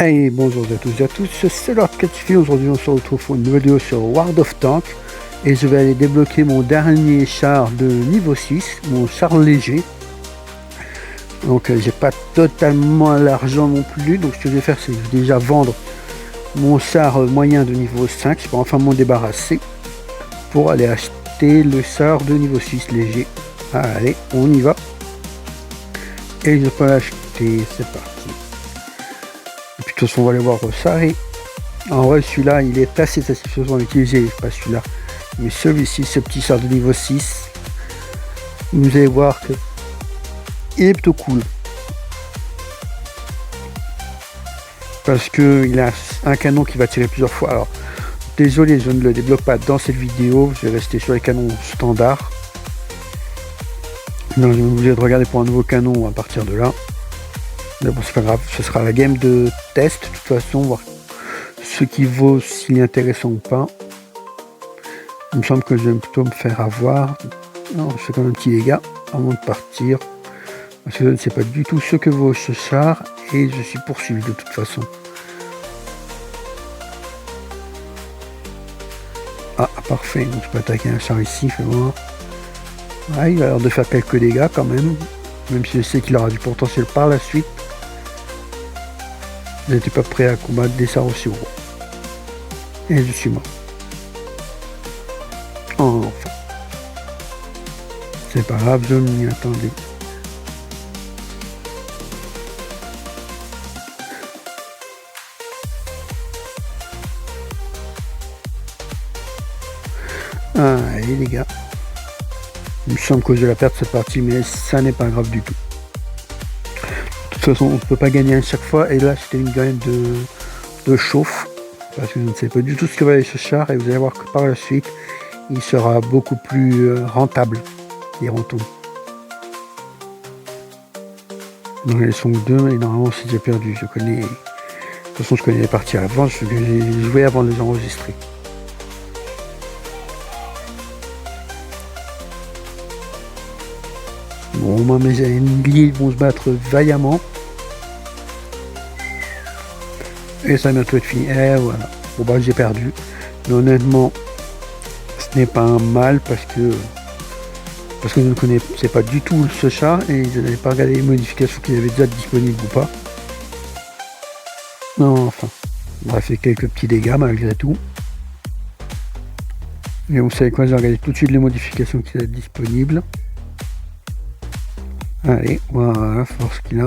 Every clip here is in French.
Hey, bonjour à tous et à tous, c'est Lord Catchy. Aujourd'hui on se retrouve pour une nouvelle vidéo sur World of Tanks et je vais aller débloquer mon dernier char de niveau 6, mon char léger. Donc j'ai pas totalement l'argent non plus, donc ce que je vais faire c'est que je vais déjà vendre mon char moyen de niveau 5, je peux enfin m'en débarrasser pour aller acheter le char de niveau 6 léger. Allez, on y va. Et je peux l'acheter, c'est parti. Et puis de toute façon on va aller voir ça. Et en vrai celui-là il est assez satisfaisant à utiliser, pas celui-là, mais celui-ci, ce petit char de niveau 6, vous allez voir que il est plutôt cool. Parce que il a un canon qui va tirer plusieurs fois. Alors désolé, je ne le débloque pas dans cette vidéo, je vais rester sur les canons standards. Non, je vais vous obligé de regarder pour un nouveau canon à partir de là. Mais bon, c'est pas grave, ce sera la game de test de toute façon, voir ce qui vaut, s'il est intéressant ou pas. Il me semble que je vais plutôt me faire avoir. Non, je fais quand même un petit dégât avant de partir. Parce que je ne sais pas du tout ce que vaut ce char et je suis poursuivi de toute façon. Ah, parfait, donc je peux attaquer un char ici, fais voir. Ah, il a l'air de faire quelques dégâts quand même si je sais qu'il aura du potentiel par la suite. Je n'étais pas prêt à combattre des chars aussi gros. Et je suis mort. Enfin. C'est pas grave, je m'y attendais. Allez les gars. Il me semble que je la perdre cette partie, mais ça n'est pas grave du tout. De toute façon, on ne peut pas gagner à chaque fois. Et là, c'était une gagne de chauffe. Parce que je ne sais pas du tout ce que va aller ce char. Et vous allez voir que par la suite, il sera beaucoup plus rentable. Diront-on. Donc elles sont deux, et normalement c'est déjà perdu. Je connais. De toute façon, je connais les parties avant. Je vais jouer avant de les enregistrer. Bon, moi mes ennemis vont se battre vaillamment. Et ça va bientôt être fini. Et voilà. Bon bah j'ai perdu. Mais honnêtement, ce n'est pas un mal parce que je ne connaissais pas du tout ce char et je n'avais pas regardé les modifications qu'il y avait déjà disponibles ou pas. Non, enfin. On a fait quelques petits dégâts malgré tout. Et vous savez quoi, j'ai regardé tout de suite les modifications qui étaient disponibles. Allez, voilà, force qu'il a.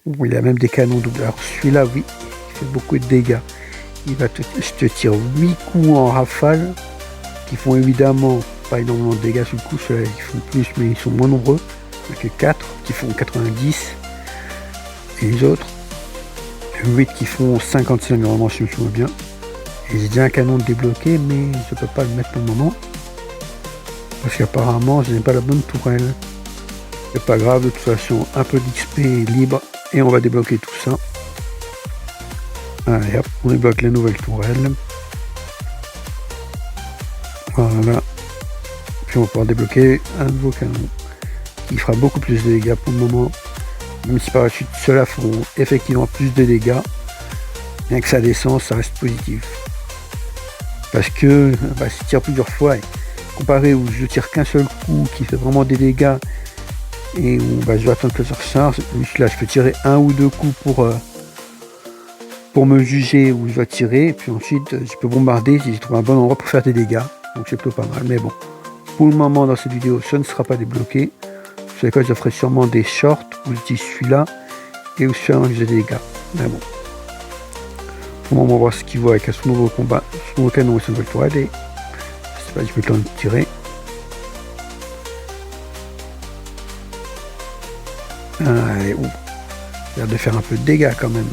Oh, il a même des canons doubles. Alors celui-là, oui, il fait beaucoup de dégâts. Je te tire 8 coups en rafale, qui font évidemment pas énormément de dégâts sur le coup. Ceux-là, ils font plus, mais ils sont moins nombreux. Il n'y en a que 4 qui font 90. Et les autres, 8 qui font 55 normalement, si je me souviens bien. Et j'ai déjà un canon débloqué, mais je peux pas le mettre pour le moment. Parce qu'apparemment, je n'ai pas la bonne tourelle. C'est pas grave, de toute façon, un peu d'XP libre et on va débloquer tout ça. Allez hop, on débloque la nouvelle tourelle. Voilà. Puis on va pouvoir débloquer un nouveau canon qui fera beaucoup plus de dégâts pour le moment. Même si par la suite, ceux-là feront effectivement plus de dégâts. Bien que ça descende, ça reste positif. Parce que si je tire plusieurs fois, comparé où je tire qu'un seul coup qui fait vraiment des dégâts et où je vais attendre que ça recharge, là je peux tirer un ou deux coups pour me juger où je vais tirer, et puis ensuite je peux bombarder si j'ai trouvé un bon endroit pour faire des dégâts, donc c'est plutôt pas mal. Mais bon, pour le moment dans cette vidéo ça ne sera pas débloqué. Vous savez quoi, je ferai sûrement des shorts où je dis celui-là et où je j'ai des dégâts. Mais bon, pour le moment on va voir ce qu'il vaut avec son nouveau combat, son nouveau canon et son nouvelle tourelle. Et je peux le temps de tirer. Allez, il a l'air de faire un peu de dégâts quand même.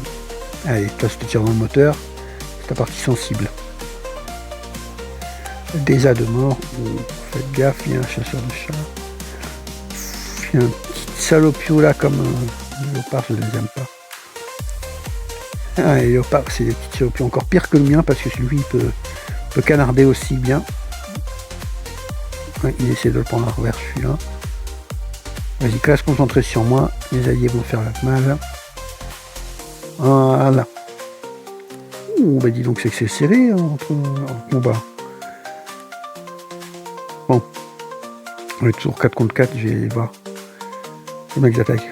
Allez, toi je te tire dans le moteur, c'est ta partie sensible. Déjà de mort, faites gaffe, il y a un chasseur de chat. Il y a un petit salopio là comme un léopard, je ne les aime pas. Ah, les léopards, c'est des petits salopios encore pire que le mien parce que celui peut canarder aussi bien. Ouais, il essaie de le prendre à revers celui-là. Vas-y, reste concentré sur moi. Les alliés vont faire la mal. Voilà. Oh, bah dis donc c'est que c'est serré entre en combat. Bon. On est toujours 4 contre 4, je vais voir. Le mec attaque.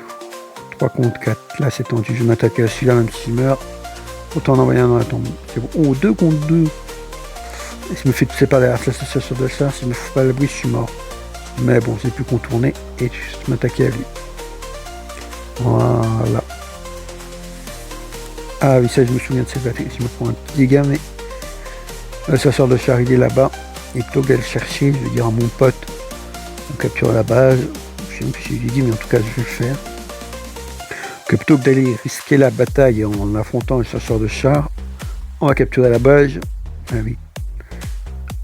3 contre 4. Là c'est tendu. Je vais m'attaquer à celui-là même s'il meurt. Autant en envoyer un dans la tombe. C'est bon. Oh, 2 contre 2. Et si je me fais c'est pas derrière ça, c'est sur de ça. Si je me fous pas à l'abri, je suis mort. Mais bon, j'ai pu contourner et juste m'attaquer à lui. Voilà. Ah oui, ça je me souviens de cette bataille. Je me prends un petit dégât, mais le chasseur de char il est là-bas. Et plutôt que d'aller le chercher, je vais dire à mon pote, on capture la base. Je sais même plus si je lui ai dit, mais en tout cas je vais le faire. Que plutôt que d'aller risquer la bataille en affrontant le chasseur de char, on va capturer la base. Ah oui.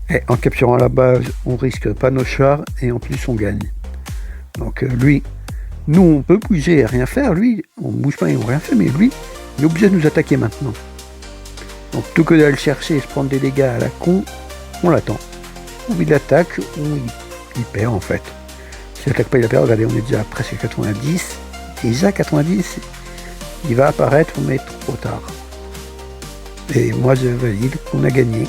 Et en capturant la base, on risque pas nos chars et en plus on gagne. Donc lui, nous on peut bouger et rien faire. Lui, on ne bouge pas et on rien fait, mais lui, il est obligé de nous attaquer maintenant. Donc plutôt que d'aller le chercher et se prendre des dégâts à la con, on l'attend. Ou il attaque, ou il perd en fait. S'il n'attaque pas, il a perdu. Regardez, on est déjà presque 90. Déjà 90, il va apparaître, mais trop tard. Et moi je valide qu'on a gagné.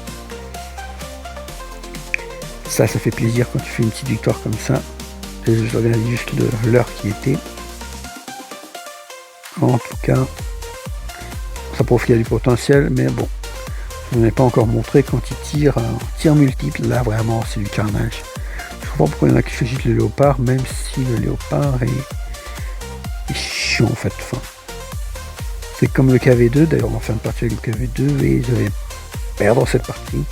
Ça fait plaisir quand tu fais une petite victoire comme ça. Et je regarde juste de l'heure qui était. En tout cas, ça prouve qu'il y a du potentiel, mais bon, je n'ai pas encore montré quand il tire multiple. Là, vraiment, c'est du carnage. Je comprends pourquoi il y en a qui choisissent le léopard, même si le léopard est chiant en fait. Enfin, c'est comme le KV2. D'ailleurs, on va faire une partie avec le KV2 et je vais perdre cette partie.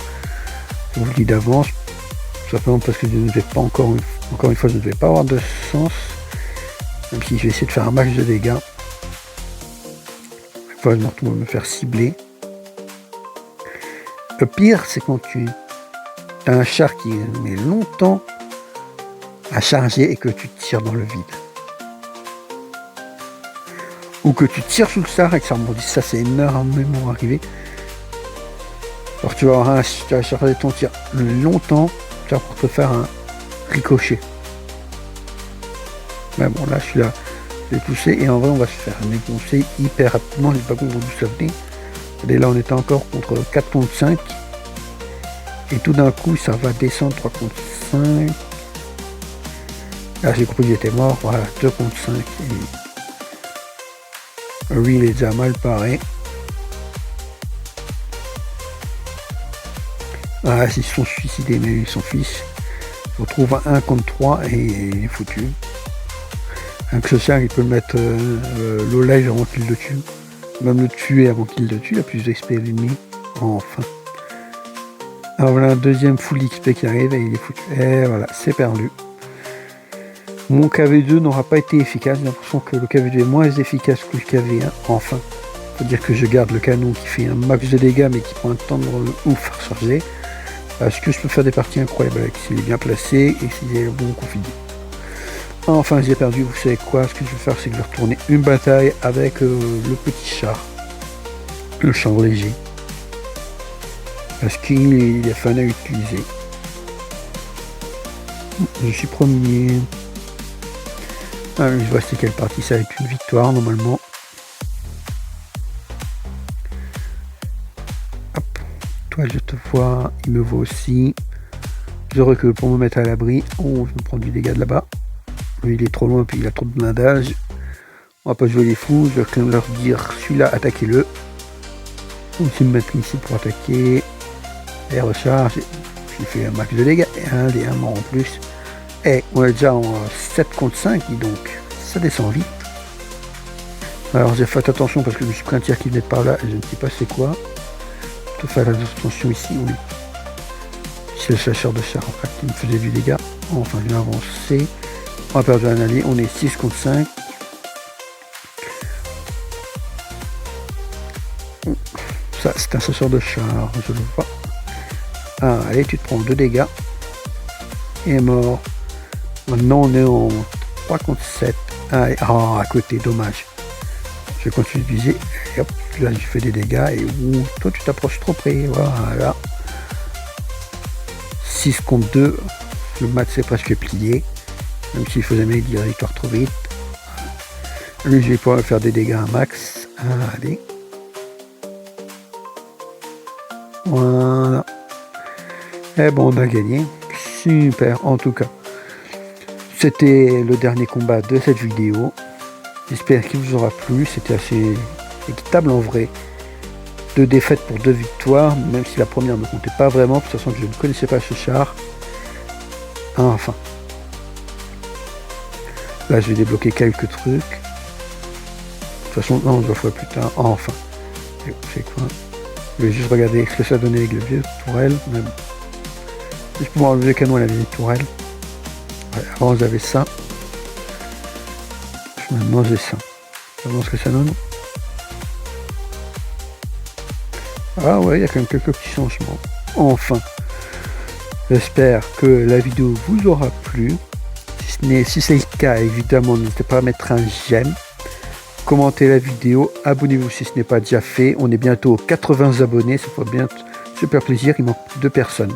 Je vous le dis d'avance. Simplement parce que je ne vais pas encore une fois, je ne vais pas avoir de sens. Même si je vais essayer de faire un max de dégâts. Chaque fois, je me retrouve à me faire cibler. Le pire, c'est quand tu as un char qui met longtemps à charger et que tu tires dans le vide. Ou que tu tires sous le char et que ça rebondit. Ça, c'est énormément arrivé. Alors, tu vas charger ton tir longtemps. Pour te faire un ricochet. Mais bon, là, je suis là, je vais pousser et en vrai, on va se faire défoncer hyper rapidement. J'ai pas compris d'où ça venait. Et là, on était encore contre 4 contre 5. Et tout d'un coup, ça va descendre 3 contre 5. Là, j'ai compris que j'étais mort. Voilà, 2 contre 5. Et lui, il est déjà mal paré. Ah, ils se sont suicidés, mais son fils se retrouve à 1 contre 3 et il est foutu. Avec ce chien, il peut le mettre l'olège avant qu'il le tue. Même le tuer avant qu'il le tue, il a plus d'XP l'ennemi. Enfin. Alors voilà un deuxième full XP qui arrive et il est foutu. Et voilà, c'est perdu. Mon KV2 n'aura pas été efficace. J'ai l'impression que le KV2 est moins efficace que le KV1. Enfin. Faut dire que je garde le canon qui fait un max de dégâts mais qui prend un temps de ouf à recharger. Parce que je peux faire des parties incroyables avec s'il est bien placé et s'il est bon configuré. Enfin, j'ai perdu, vous savez quoi, ce que je vais faire, c'est que je vais retourner une bataille avec le petit char. Le char léger. Parce qu'il est fun à utiliser. Je suis premier. Ah, je vois c'est quelle partie, ça va être une victoire normalement. Toi, je te vois, il me voit aussi. Je recule pour me mettre à l'abri. Oh, je me prends du dégât de là-bas. Lui, il est trop loin, puis il a trop de blindage. On va pas jouer les fous. Je vais quand même leur dire, celui-là, attaquez-le. On va me mettre ici pour attaquer. Et recharge. J'ai fait un max de dégâts. Et un mort en plus. Et on est déjà en 7 contre 5, donc ça descend vite. Alors j'ai fait attention parce que je me suis pris un tir qui venait de par là et je ne sais pas c'est quoi. Je faire attention ici, oui. C'est le chasseur de char en fait qui me faisait du dégât. Enfin, je vais avancer. On a perdu un allié. On est 6 contre 5. Ça, c'est un chasseur de char. Je le vois. Ah, allez, tu te prends 2 dégâts. Et mort. Maintenant, on est en 3 contre 7. Allez, oh, à côté, dommage. Je continue de viser. Et hop, là, je fais des dégâts. Et toi, tu t'approches trop près. Voilà. 6 contre 2. Le match c'est presque plié. Même s'il faisait mes victoire trop vite. Lui, je vais pouvoir faire des dégâts à max. Allez. Voilà. Et bon, on a gagné. Super, en tout cas. C'était le dernier combat de cette vidéo. J'espère qu'il vous aura plu. C'était assez équitable en vrai. 2 défaites pour 2 victoires, même si la première ne comptait pas vraiment. De toute façon, je ne connaissais pas ce char. Enfin. Là, je vais débloquer quelques trucs. De toute façon, non, je le ferai plus tard. Enfin. C'est quoi? Je vais juste regarder ce que ça donnait avec le vieux tourelle. Même. Juste pour enlever le canon à la vieille tourelle. Ouais, avant, j'avais ça. Maintenant, j'ai ça. On va voir ce que ça donne. Ah ouais, il y a quand même quelques petits changements. Enfin. J'espère que la vidéo vous aura plu. Si c'est le cas, évidemment, n'hésitez pas à mettre un j'aime. Commentez la vidéo, abonnez-vous si ce n'est pas déjà fait. On est bientôt aux 80 abonnés, ça fait bien super plaisir, il manque 2 personnes.